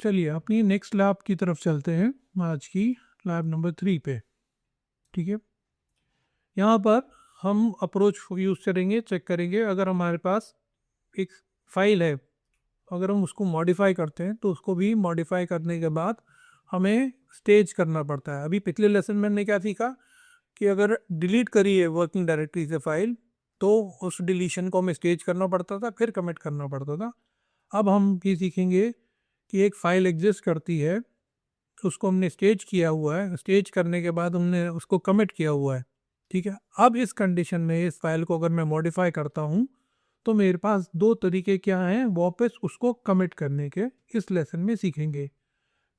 चलिए अपनी next lab की तरफ चलते हैं, आज की लैब नंबर 3 पे। ठीक है, यहाँ पर हम अप्रोच यूज़ करेंगे, चेक करेंगे अगर हमारे पास एक फाइल है, अगर हम उसको मॉडिफाई करते हैं तो उसको भी मॉडिफाई करने के बाद हमें स्टेज करना पड़ता है। अभी पिछले लेसन में हमने क्या सीखा कि अगर डिलीट करी है वर्किंग डायरेक्टरी से फाइल तो उस डिलीशन को हमें स्टेज करना पड़ता था, फिर कमिट करना पड़ता था। अब हम ये सीखेंगे कि एक फ़ाइल एग्जिस्ट करती है, उसको हमने स्टेज किया हुआ है, स्टेज करने के बाद हमने उसको कमिट किया हुआ है। ठीक है, अब इस कंडीशन में इस फाइल को अगर मैं मॉडिफाई करता हूँ तो मेरे पास दो तरीके क्या हैं वापस उसको कमिट करने के, इस लेसन में सीखेंगे।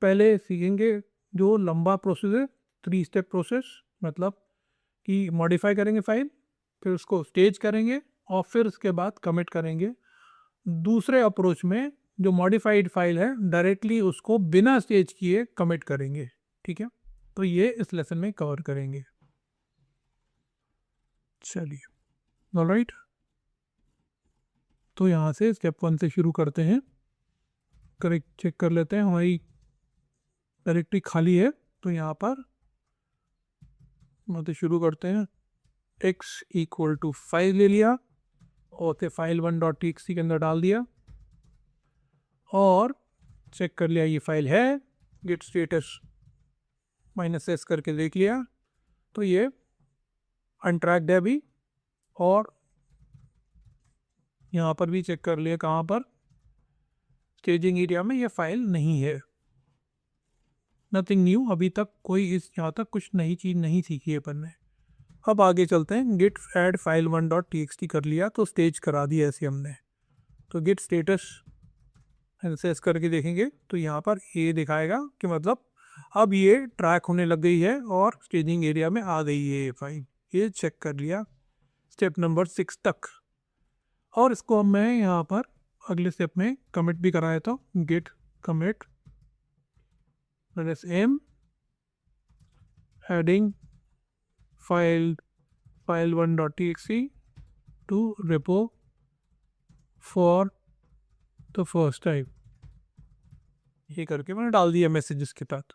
पहले सीखेंगे जो लंबा प्रोसेस है, 3 स्टेप प्रोसेस, मतलब कि मॉडिफाई करेंगे फाइल, फिर उसको स्टेज करेंगे और फिर उसके बाद कमिट करेंगे। दूसरे अप्रोच में जो मॉडिफाइड फाइल है डायरेक्टली उसको बिना स्टेज किए कमिट करेंगे। ठीक है, तो ये इस लेसन में कवर करेंगे। चलिए ऑलराइट, तो यहाँ से स्टेप 1 से शुरू करते हैं। करेक्ट चेक कर लेते हैं हमारी डायरेक्टरी खाली है, तो यहाँ पर मतलब शुरू करते हैं। x इक्वल टू 5 ले लिया और फिर फाइल 1.txt के अंदर डाल दिया और चेक कर लिया ये फाइल है, गिट स्टेटस -s करके देख लिया तो ये अनट्रैक्ड है अभी। और यहाँ पर भी चेक कर लिया कहाँ पर, स्टेजिंग एरिया में ये फाइल नहीं है। नथिंग न्यू, अभी तक कोई इस यहाँ तक कुछ नई चीज़ नहीं सीखी है अपन ने। अब आगे चलते हैं, गिट ऐड फाइल 1.txt कर लिया तो स्टेज करा दिया ऐसे हमने। तो गिट स्टेटस एनसेस करके देखेंगे तो यहाँ पर ये दिखाएगा कि मतलब अब ये ट्रैक होने लग गई है और स्टेजिंग एरिया में आ गई है ये फाइल। ये चेक कर लिया स्टेप नंबर 6 तक। और इसको अब मैं यहाँ पर अगले स्टेप में कमिट भी कराया था, git commit m adding file 1.txt to repo for the first time, ये करके मैंने डाल दिया मैसेजेस के साथ।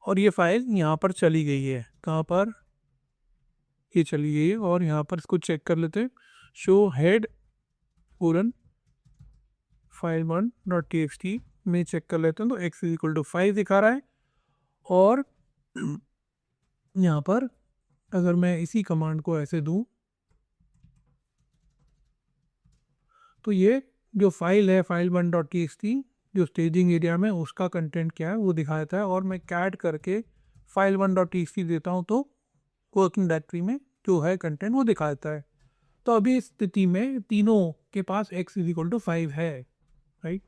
और ये फाइल यहाँ पर चली गई है, कहाँ पर, ये चली गई है। और यहाँ पर इसको चेक कर लेते हैं, शो हेड पूरन फाइल 1.txt में चेक कर लेते हैं तो x इक्वल टू 5 दिखा रहा है। और यहाँ पर अगर मैं इसी कमांड को ऐसे दूं तो ये जो फाइल है फाइल 1.txt जो स्टेजिंग एरिया में, उसका कंटेंट क्या है वो दिखाता है। और मैं कैट करके फाइल 1.txt देता हूँ तो वर्किंग डायरेक्टरी में जो है कंटेंट वो दिखाता है। तो अभी इस स्थिति में तीनों के पास x इक्वल टू 5 है, राइट।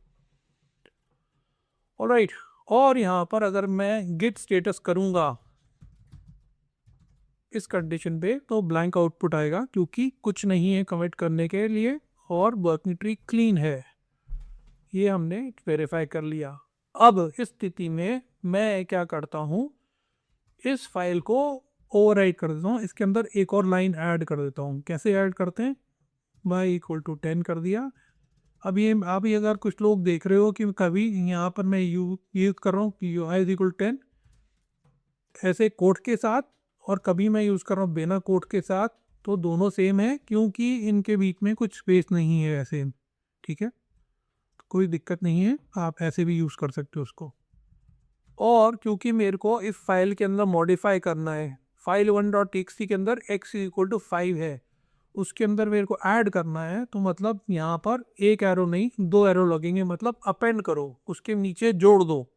ऑलराइट, और यहाँ पर अगर मैं गिट स्टेटस करूँगा इस कंडीशन पे तो ब्लैंक आउटपुट आएगा क्योंकि कुछ नहीं है कमिट करने के लिए और वर्किंग ट्री क्लीन है, ये हमने वेरीफाई कर लिया। अब इस स्थिति में मैं क्या करता हूँ, इस फाइल को ओवरराइट कर देता हूँ, इसके अंदर एक और लाइन ऐड कर देता हूँ। कैसे ऐड करते हैं, y इक्वल टू 10 कर दिया। अब ये अभी अगर कुछ लोग देख रहे हो कि कभी यहाँ पर मैं यूज कर रहा हूँ कि y इक्वल 10 ऐसे कोट के साथ और कभी मैं यूज़ कर रहा हूँ बिना कोट के साथ, तो दोनों सेम है क्योंकि इनके बीच में कुछ स्पेस नहीं है ऐसे। ठीक है, तो कोई दिक्कत नहीं है, आप ऐसे भी यूज़ कर सकते हो उसको। और क्योंकि मेरे को इस फाइल के अंदर मॉडिफाई करना है, फाइल 1.txt के अंदर x इक्वल टू 5 है, उसके अंदर मेरे को ऐड करना है, तो मतलब यहाँ पर एक एरो नहीं 2 एरो लगेंगे, मतलब अपेंड करो, उसके नीचे जोड़ दो,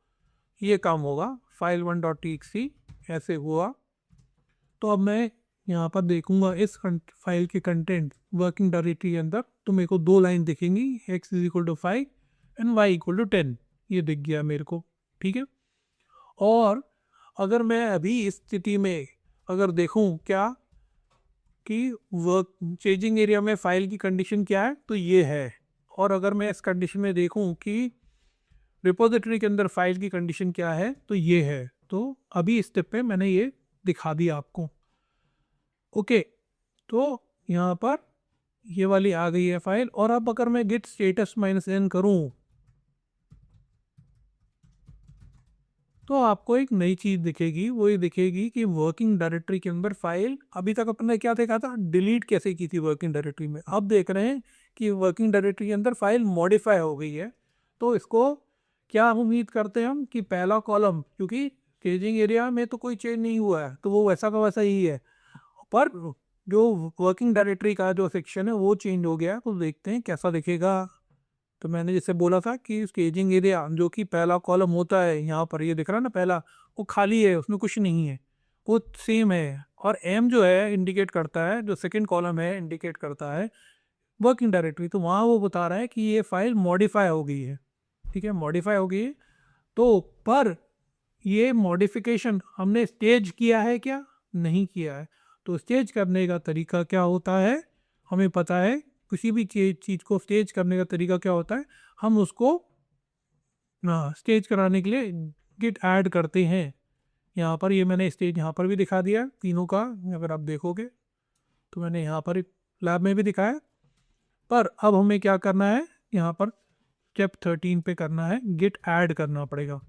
ये काम होगा। फाइल 1.txt ऐसे हुआ। तो अब मैं यहाँ पर देखूंगा इस फाइल के कंटेंट वर्किंग डायरेक्टरी के अंदर, तो मेरे को 2 लाइन दिखेंगी, x equal to 5 and y equal to 10, ये दिख गया मेरे को। ठीक है, और अगर मैं अभी इस स्थिति में अगर देखूं क्या कि वर्क चेंजिंग एरिया में फाइल की कंडीशन क्या है, तो ये है। और अगर मैं इस कंडीशन में देखूं कि रिपोजिटरी के अंदर फाइल की कंडीशन क्या है, तो ये है। तो अभी इस स्टेप पे मैंने ये दिखा दिया आपको। ओके, तो यहाँ पर ये वाली आ गई है फाइल। और अब अगर मैं गिट स्टेटस -n करूँ तो आपको एक नई चीज़ दिखेगी, वो ये दिखेगी कि वर्किंग डायरेक्टरी के अंदर फाइल, अभी तक अपने क्या देखा था, डिलीट कैसे की थी वर्किंग डायरेक्टरी में, अब देख रहे हैं कि वर्किंग डायरेक्टरी के अंदर फाइल मॉडिफाई हो गई है। तो इसको क्या उम्मीद करते हैं हम कि पहला कॉलम, क्योंकि स्टेजिंग एरिया में तो कोई चेंज नहीं हुआ है तो वो वैसा का वैसा ही है, पर जो वर्किंग डायरेक्टरी का जो सेक्शन है वो चेंज हो गया है, तो देखते हैं कैसा दिखेगा। तो मैंने जैसे बोला था कि स्टेजिंग एरिया जो कि पहला कॉलम होता है, यहाँ पर ये दिख रहा है ना पहला, वो खाली है, उसमें कुछ नहीं है, वो सेम है। और एम जो है इंडिकेट करता है, जो सेकंड कॉलम है इंडिकेट करता है वर्किंग डायरेक्टरी, तो वहाँ वो बता रहा है कि ये फाइल मॉडिफाई हो गई है। ठीक है, मॉडिफाई हो गई है। तो पर ये मॉडिफिकेशन हमने स्टेज किया है क्या, नहीं किया है। तो स्टेज करने का तरीका क्या होता है, हमें पता है, किसी भी चीज़ को स्टेज करने का तरीका क्या होता है, हम उसको स्टेज कराने के लिए गिट ऐड करते हैं। यहाँ पर ये मैंने स्टेज यहाँ पर भी दिखा दिया तीनों का, अगर आप देखोगे तो मैंने यहाँ पर लैब में भी दिखाया। पर अब हमें क्या करना है, यहाँ पर स्टेप 13 पे करना है, गिट ऐड करना पड़ेगा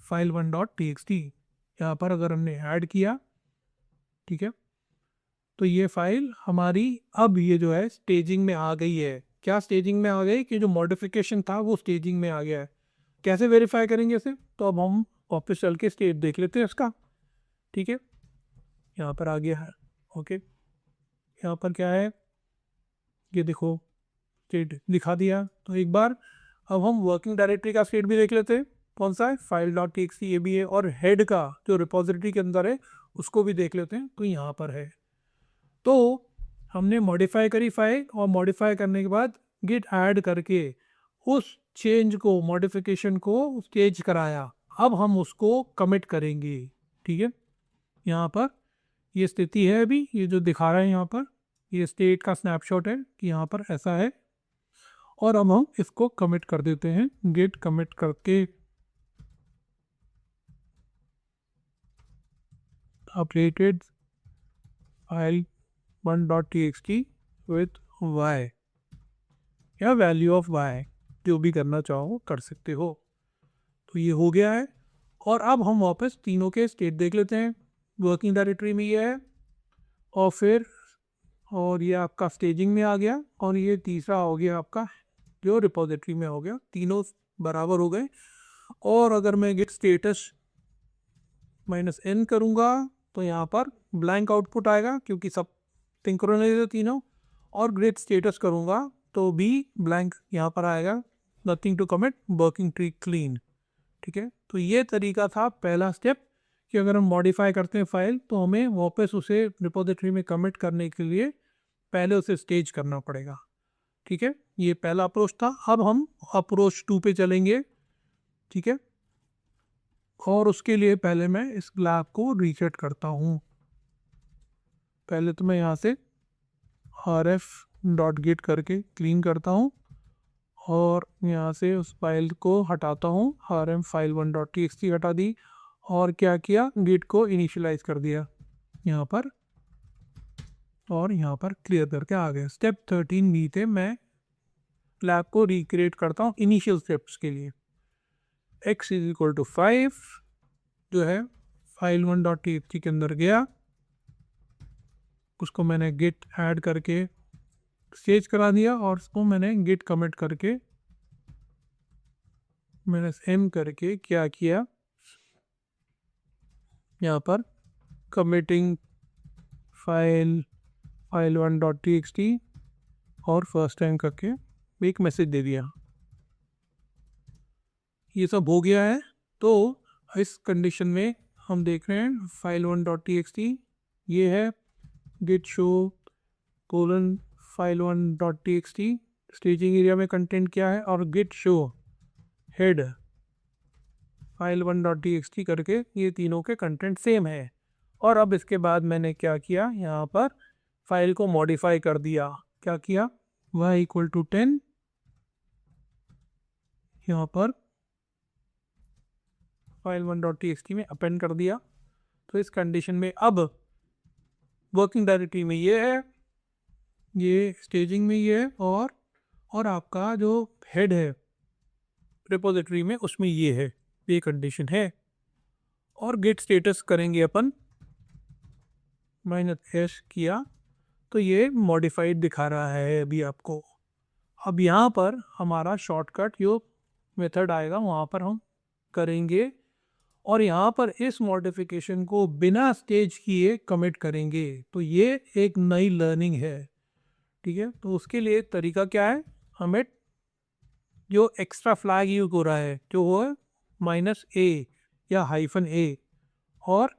फाइल 1.txt। यहाँ पर अगर हमने ऐड किया, ठीक है, तो ये फाइल हमारी अब ये जो है स्टेजिंग में आ गई है। क्या स्टेजिंग में आ गई कि जो मॉडिफिकेशन था वो स्टेजिंग में आ गया है। कैसे वेरीफाई करेंगे इसे, तो अब हम वापस चल के स्टेट देख लेते हैं इसका। ठीक है, यहाँ पर आ गया है। ओके, यहाँ पर क्या है, ये देखो स्टेट दिखा दिया। तो एक बार अब हम वर्किंग डायरेक्टरी का स्टेट भी देख लेते हैं, कौन सा है, फाइल डॉट टी एक्स ये भी है, और हेड का जो रिपोजिटरी के अंदर है उसको भी देख लेते हैं, तो यहाँ पर है। तो हमने मॉडिफाई करी फाइल, और मॉडिफाई करने के बाद गिट ऐड करके उस चेंज को, मॉडिफिकेशन को स्टेज कराया। अब हम उसको कमिट करेंगे। ठीक है, यहाँ पर ये स्थिति है, अभी ये जो दिखा रहा है यहाँ पर, ये स्टेट का स्नैपशॉट है कि यहाँ पर ऐसा है। और अब हम इसको कमिट कर देते हैं, गिट कमिट करके updated file 1.txt with y या वैल्यू ऑफ y, जो भी करना चाहो कर सकते हो। तो ये हो गया है। और अब हम वापस तीनों के स्टेट देख लेते हैं। वर्किंग डायरेक्टरी में ये है, और फिर और ये आपका स्टेजिंग में आ गया, और ये तीसरा हो गया आपका जो रिपोजिटरी में हो गया, तीनों बराबर हो गए। और अगर मैं गिट स्टेटस -n करूँगा तो यहाँ पर ब्लैंक आउटपुट आएगा, क्योंकि सब सिंक्रोनाइज है तीनों। और गिट स्टेटस करूँगा तो भी ब्लैंक यहाँ पर आएगा, nothing to commit, working tree clean. ठीक है, तो ये तरीका था पहला स्टेप, कि अगर हम मॉडिफाई करते हैं फाइल तो हमें वापस उसे रिपोजिटरी में कमिट करने के लिए पहले उसे स्टेज करना पड़ेगा। ठीक है, ये पहला अप्रोच था। अब हम अप्रोच 2 पे चलेंगे। ठीक है, और उसके लिए पहले मैं इस लैब को रीसेट करता हूँ। पहले तो मैं यहाँ से rf.git करके क्लीन करता हूँ, और यहाँ से उस फाइल को हटाता हूँ, rm फाइल 1.txt हटा दी, और क्या किया, गिट को इनिशियलाइज कर दिया यहाँ पर, और यहाँ पर क्लियर करके आ गया। स्टेप 13 भी थे, मैं लैब को रिक्रिएट करता हूँ इनिशियल स्टेप्स के लिए। x = 5 जो है फाइल 1.txt के अंदर गया, उसको मैंने गिट ऐड करके स्टेज करा दिया, और उसको मैंने गिट कमिट करके मैंने m करके क्या किया, यहाँ पर कमिटिंग फाइल 1.txt और फर्स्ट टाइम करके एक मैसेज दे दिया। ये सब हो गया है। तो इस कंडीशन में हम देख रहे हैं फाइल 1.txt ये है, git show colon file 1.txt staging area में कंटेंट क्या है, और Git show head file 1.txt करके ये तीनों के कंटेंट सेम है। और अब इसके बाद मैंने क्या किया, यहाँ पर फाइल को मॉडिफाई कर दिया। क्या किया, y = 10 यहाँ पर फाइल 1.txt में अपेंड कर दिया। तो इस कंडीशन में अब वर्किंग डायरेक्टरी में ये है, ये स्टेजिंग में ये है, और आपका जो हेड है रिपोजिटरी में उसमें ये है, ये कंडीशन है। और गेट स्टेटस करेंगे अपन -s किया तो ये मॉडिफाइड दिखा रहा है अभी आपको। अब यहाँ पर हमारा शॉर्टकट जो मेथड आएगा वहाँ पर हम करेंगे और यहाँ पर इस मॉडिफिकेशन को बिना स्टेज किए कमिट करेंगे। तो ये एक नई लर्निंग है, ठीक है। तो उसके लिए तरीका क्या है, हमें जो एक्स्ट्रा फ्लैग यूज हो रहा है जो वो है -a या -a और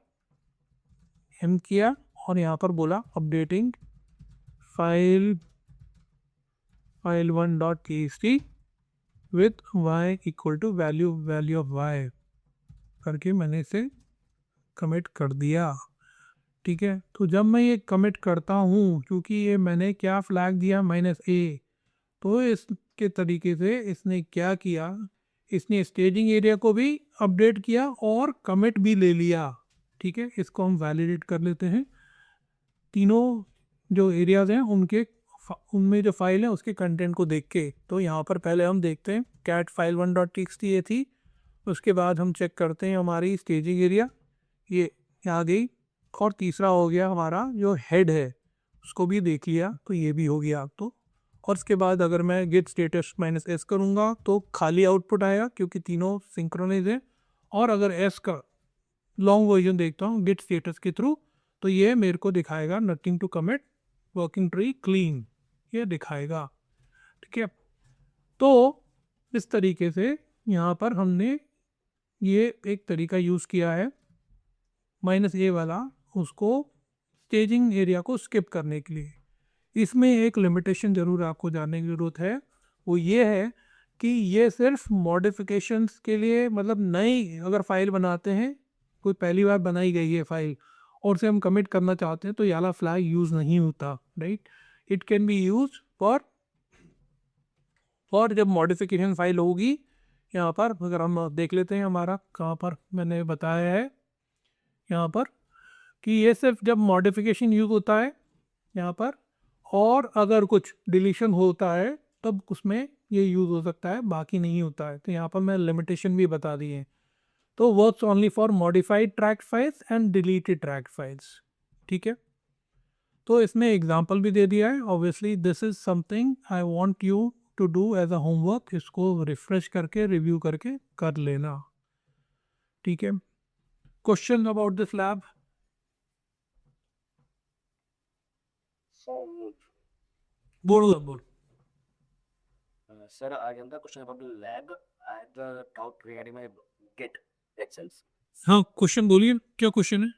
m किया और यहाँ पर बोला updating file1.txt with y equal to value of y करके मैंने इसे कमिट कर दिया, ठीक है। तो जब मैं ये कमिट करता हूँ, क्योंकि ये मैंने क्या फ्लैग दिया -a, तो इसके तरीके से इसने क्या किया, इसने स्टेजिंग एरिया को भी अपडेट किया और कमिट भी ले लिया, ठीक है। इसको हम वैलिडेट कर लेते हैं। तीनों जो एरियाज हैं उनमें जो फाइल है उसके कंटेंट को देख के। तो यहाँ पर पहले हम देखते हैं कैट file1.txt ये थी, उसके बाद हम चेक करते हैं हमारी स्टेजिंग एरिया, ये आ गई। और तीसरा हो गया हमारा जो हेड है उसको भी देख लिया, तो ये भी हो गया। तो और उसके बाद अगर मैं गेट स्टेटस -s करूँगा तो खाली आउटपुट आएगा क्योंकि तीनों सिंक्रोनाइज है। और अगर s का लॉन्ग वर्जन देखता हूँ गेट स्टेटस के थ्रू, तो ये मेरे को दिखाएगा nothing to commit, working tree clean, ये दिखाएगा, ठीक है। तो इस तरीके से यहाँ पर हमने ये एक तरीका यूज़ किया है -a वाला, उसको स्टेजिंग एरिया को स्किप करने के लिए। इसमें एक लिमिटेशन ज़रूर आपको जानने की ज़रूरत है, वो ये है कि ये सिर्फ मॉडिफिकेशंस के लिए, मतलब नई अगर फाइल बनाते हैं, कोई पहली बार बनाई गई है फाइल और उसे हम कमिट करना चाहते हैं तो ये वाला फ्लैग यूज़ नहीं होता, right. It can be use for जब मॉडिफिकेशन फाइल होगी। यहाँ पर अगर हम देख लेते हैं हमारा कहाँ पर मैंने बताया है यहाँ पर कि ये सिर्फ जब मॉडिफिकेशन यूज होता है यहाँ पर, और अगर कुछ डिलीशन होता है तब उसमें ये यूज़ हो सकता है, बाकी नहीं होता है। तो यहाँ पर मैं लिमिटेशन भी बता दी है। तो works only for modified track files and deleted track files, ठीक है। तो इसमें एग्जांपल भी दे दिया है। Obviously this is something I want you to do as a homework, इसको रिफ्रेश करके रिव्यू करके कर लेना, ठीक है। Question about this lab? बोल। Sir, I have the question about the lab. I have the doubt regarding my Git actions. हाँ, question बोलिए, क्या क्वेश्चन है?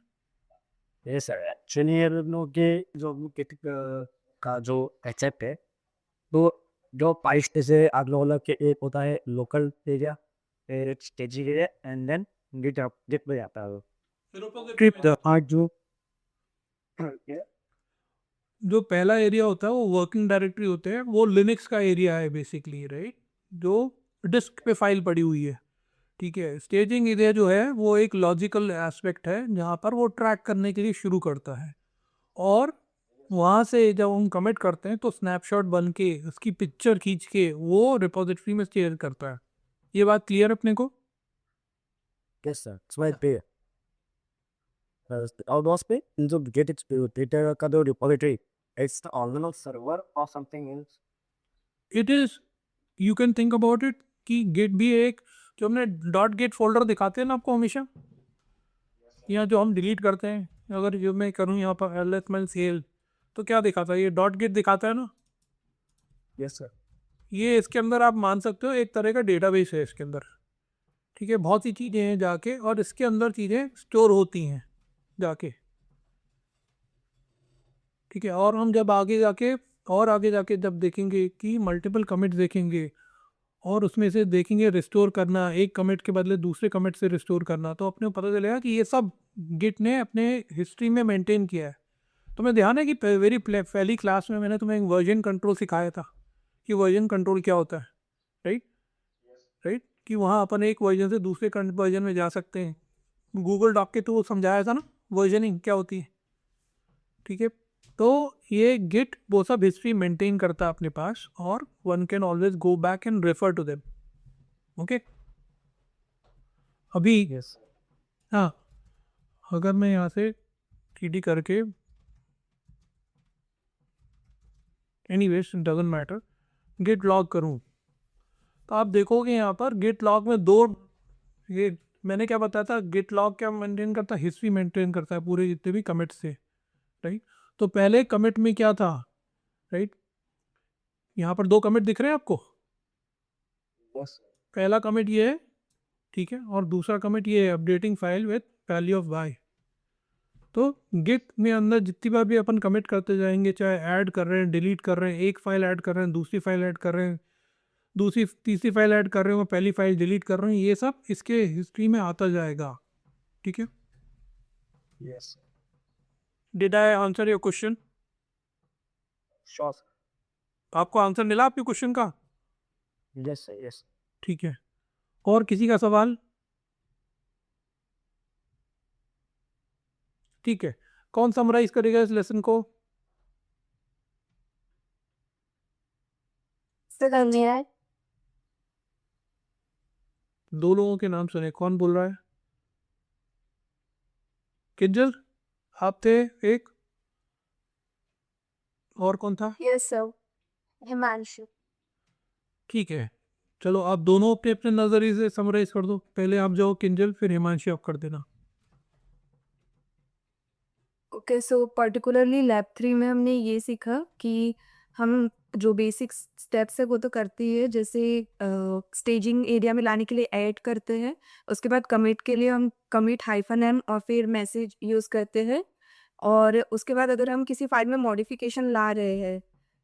Yes, sir. Actually, हम लोग के जो Git का जो एक्सेप्ट है, तो जो 5 से आप लोगों के एक होता है लोकल एरिया, एक staging area and then git में जाता है। ट्रिप हाँ जो जो पहला एरिया होता है वो वर्किंग डायरेक्टरी होते हैं, वो लिनक्स का एरिया है बेसिकली, राइट, जो डिस्क पे फाइल पड़ी हुई है, ठीक है। स्टेजिंग एरिया जो है वो एक लॉजिकल एस्पेक्ट है जहाँ पर वो ट्रैक करने के लिए शुरू करता है, और वहाँ से जब हम कमिट करते हैं तो स्नैपशॉट बन के उसकी पिक्चर खींच के वो रिपोजिटरी में शेयर करता है। ये बात क्लियर अपने को? yes sir, it's right there. Outbox पे जो Git डेटा का जो repository, it's the original server or something else. It is, you can think about it कि गेट भी एक, जो हमने डॉट गेट फोल्डर दिखाते हैं ना आपको हमेशा, या जो हम डिलीट करते हैं, अगर जो मैं करूँ यहाँ पर lsmlcl, तो क्या दिखाता है, ये डॉट गेट दिखाता है ना। Yes sir. ये इसके अंदर आप मान सकते हो एक तरह का डेटाबेस है इसके अंदर, ठीक है। बहुत सी चीज़ें हैं जाके, और इसके अंदर चीज़ें स्टोर होती हैं जाके, ठीक है। और हम जब आगे जाके जब देखेंगे कि मल्टीपल कमिट्स देखेंगे और उसमें से देखेंगे रिस्टोर करना, एक कमिट के बदले दूसरे कमिट से रिस्टोर करना, तो अपने को पता चलेगा कि ये सब गिट ने अपने हिस्ट्री में मेंटेन किया है। तो मैं ध्यान है कि वेरी पहली क्लास में मैंने तुम्हें एक वर्जन कंट्रोल सिखाया था कि वर्जन कंट्रोल क्या होता है, राइट, राइट, कि वहाँ अपन एक वर्जन से दूसरे वर्जन में जा सकते हैं। गूगल डॉक के तो समझाया था ना वर्जनिंग क्या होती है, ठीक है। तो ये गिट वो सब हिस्ट्री मेंटेन करता है अपने पास, और one can always go back and refer to them, okay. अभी Yes. हाँ, अगर मैं यहाँ से td करके anyways doesn't matter git log करूँ तो आप देखोगे यहाँ पर git log में दो, ये मैंने क्या बताया था, git log क्या मेंटेन करता है, हिस्ट्री मेंटेन करता है पूरे जितने भी कमिट से, राइट। तो पहले कमिट में क्या था, राइट, यहाँ पर दो कमिट दिख रहे हैं आपको, पहला कमिट ये है, ठीक है, और दूसरा कमिट ये है, updating file with value of by. तो गिट में अंदर जितनी बार भी अपन कमिट करते जाएंगे, चाहे ऐड कर रहे हैं, डिलीट कर रहे हैं, एक फाइल ऐड कर रहे हैं, दूसरी फाइल ऐड कर रहे हैं, दूसरी तीसरी फाइल ऐड कर रहे हो, पहली फाइल डिलीट कर रहे हैं, ये सब इसके हिस्ट्री में आता जाएगा, ठीक है। Yes. Did I answer your question? Sure. आपको आंसर मिला आपके क्वेश्चन का? Yes, sir. Yes. ठीक है, और किसी का सवाल? ठीक है, कौन समराइज करेगा इस लेसन को? दो लोगों के नाम सुने, कौन बोल रहा है? किंजल आप थे एक, और कौन था? Yes sir, Himanshu. ठीक है, चलो आप दोनों अपने अपने नजरिए से समराइज कर दो, पहले आप जाओ किंजल, फिर हिमांशु आप कर देना। ओके, सो पर्टिकुलरली लैब 3 में हमने ये सीखा कि हम जो बेसिक स्टेप्स है वो तो करते ही है, जैसे स्टेजिंग एरिया में लाने के लिए ऐड करते हैं, उसके बाद कमिट के लिए हम कमिट -m और फिर मैसेज यूज़ करते हैं, और उसके बाद अगर हम किसी फाइल में मॉडिफिकेशन ला रहे हैं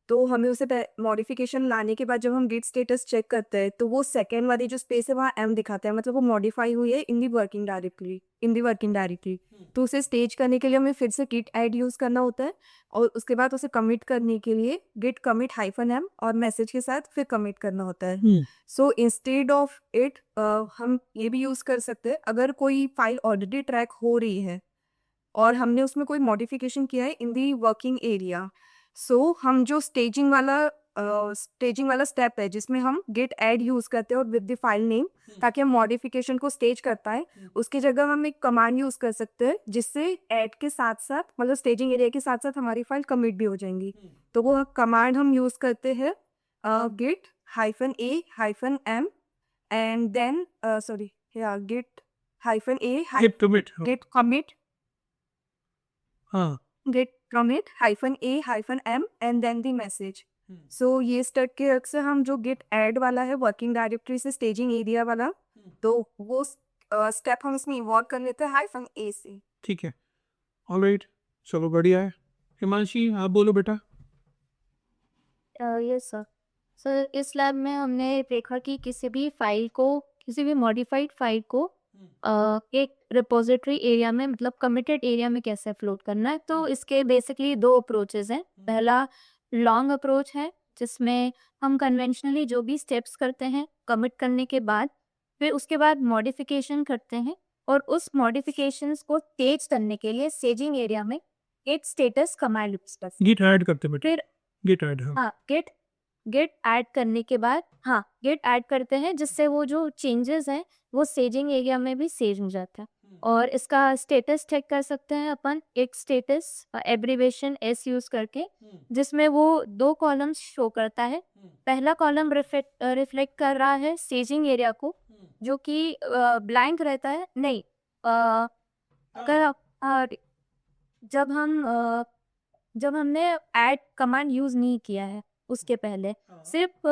तो हमें उसे मॉडिफिकेशन लाने के बाद जब हम गिट स्टेटस चेक करते हैं तो वो सेकेंड वाली जो स्पेस है वहाँ m दिखाता है, मतलब वो मॉडिफाई हुई है इन दी वर्किंग डायरेक्टली। तो उसे स्टेज करने के लिए हमें फिर से git ऐड यूज़ करना होता है, और उसके बाद उसे कमिट करने के लिए git commit -m और मैसेज के साथ फिर कमिट करना होता है। सो इंस्टेड ऑफ इट हम ये भी यूज़ कर सकते हैं, अगर कोई फाइल ऑलरेडी ट्रैक हो रही है और हमने उसमें कोई मॉडिफिकेशन किया है इन दी वर्किंग एरिया, सो हम जो स्टेजिंग वाला स्टेप है जिसमें हम गेट ऐड यूज़ करते हैं और विद द फाइल नेम, ताकि हम मॉडिफिकेशन को स्टेज कर पाए, उसकी जगह हम एक कमांड यूज़ कर सकते हैं जिससे ऐड के साथ साथ, मतलब स्टेजिंग एरिया के साथ साथ हमारी फाइल कमिट भी हो जाएंगी। तो वो कमांड हम यूज़ करते हैं git -a-m and then sorry git -a commit, git commit हाँ, git commit -a-m and then the message। सो ये स्टेप के अक्सर हम जो git ऐड वाला है वर्किंग डायरेक्टरी से स्टेजिंग एरिया वाला, तो वो स्टेप हम इसमें इन्वॉल्व कर लेते हैं -a से। ठीक है, ऑलराइट, चलो बढ़िया है। हिमांशी आप बोलो बेटा। Yes sir. सर इस लैब में हमने देखा कि किसी भी मॉडिफाइड फाइल को एक रिपोजिटरी एरिया में, मतलब कमिटेड एरिया में कैसे फ्लोट करना है। तो इसके बेसिकली दो अप्रोचेस हैं। पहला लॉन्ग अप्रोच है जिसमें हम कन्वेंशनली जो भी स्टेप्स करते हैं कमिट करने के बाद, फिर उसके बाद मॉडिफिकेशन करते हैं, और उस मॉडिफिकेशंस को तेज करने के लिए स्टेजिंग एरिया में गेट स्टेटस कमांड यूज करते हैं। गिट ऐड करते बेटा, फिर गिट ऐड, हाँ, गेट ऐड करने के बाद गेट ऐड करते हैं, जिससे वो जो चेंजेस हैं वो स्टेजिंग एरिया में भी सेव हो जाता है। और इसका स्टेटस चेक कर सकते हैं अपन एक स्टेटस एब्रीवेशन S यूज करके, जिसमें वो दो कॉलम्स शो करता है। पहला कॉलम रिफ्लेक्ट कर रहा है स्टेजिंग एरिया को, जो कि ब्लैंक रहता है। नहीं, अगर जब हमने ऐड कमांड यूज नहीं किया है, उसके पहले सिर्फ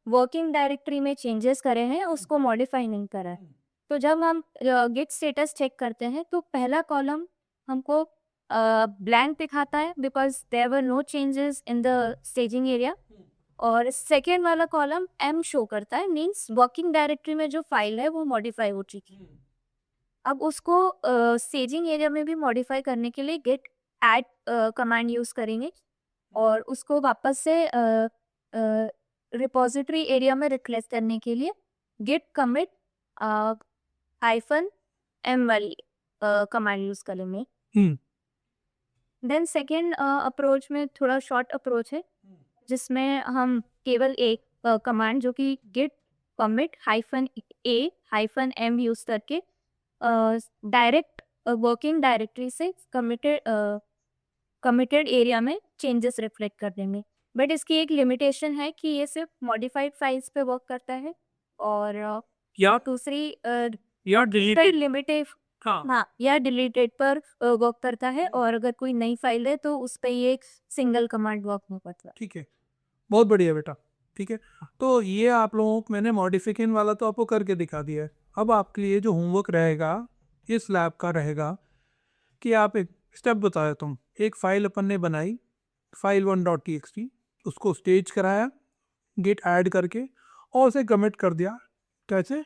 वर्किंग डायरेक्टरी में चेंजेस करे हैं, उसको मॉडिफाई नहीं करा है। तो जब हम गेट स्टेटस चेक करते हैं तो पहला कॉलम हमको ब्लैंक दिखाता है because there were no changes in the staging area, और सेकेंड वाला कॉलम M शो करता है, मीन्स वर्किंग डायरेक्टरी में जो फाइल है वो मॉडिफाई हो चुकी है। अब उसको स्टेजिंग एरिया में भी मॉडिफाई करने के लिए गेट ऐड कमांड यूज करेंगे, और उसको वापस से रिपोजिटरी एरिया में रिप्लेस करने के लिए गिट कमिट -m वाली कमांड यूज करेंगे। देन सेकेंड अप्रोच में थोड़ा शॉर्ट अप्रोच है, जिसमें हम केवल एक कमांड जो कि गिट कमिट -a-m यूज करके डायरेक्ट वर्किंग डायरेक्टरी से कमिटेड एरिया में चेंजेस रिफ्लेक्ट कर देंगे। बट इसकी एक लिमिटेशन है कि ये सिर्फ मॉडिफाइड फाइल्स पे वर्क करता है, और या दूसरी या डिलीट लिमिटेड हाँ हाँ या डिलीटेड पर वर्क करता है, और अगर कोई नई फाइल है तो उस पे ये सिंगल कमांड वर्क नहीं करता। ठीक है, बहुत बढ़िया बेटा। ठीक है, तो ये आप लोगों को मैंने मॉडिफिकेशन वाला तो आपको करके दिखा दिया है। अब आपके लिए जो होमवर्क रहेगा इस लैब का रहेगा कि आप एक स्टेप बता देता हूँ। एक फाइल अपन ने बनाई फाइल 1.txt, उसको स्टेज कराया गिट ऐड करके और उसे कमिट कर दिया। कैसे?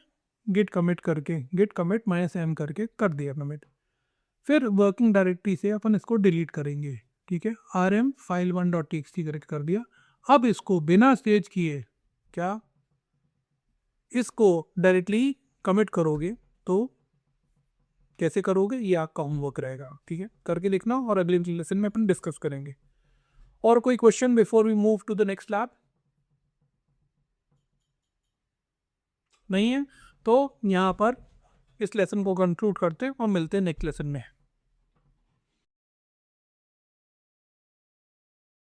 गिट कमिट करके, गिट कमिट -m करके कर दिया कमिट। फिर वर्किंग डायरेक्टरी से अपन इसको डिलीट करेंगे। ठीक है, rm फाइल 1.txt करके कर दिया। अब इसको बिना स्टेज किए क्या इसको डायरेक्टली कमिट करोगे तो कैसे करोगे, ये आपका होमवर्क रहेगा। ठीक है, करके लिखना और अगले लेसन में अपन डिस्कस करेंगे। और कोई question before we move to the next lab? नहीं है तो यहाँ पर इस लेसन को कंक्लूड करते हैं और मिलते हैं नेक्स्ट लेसन में।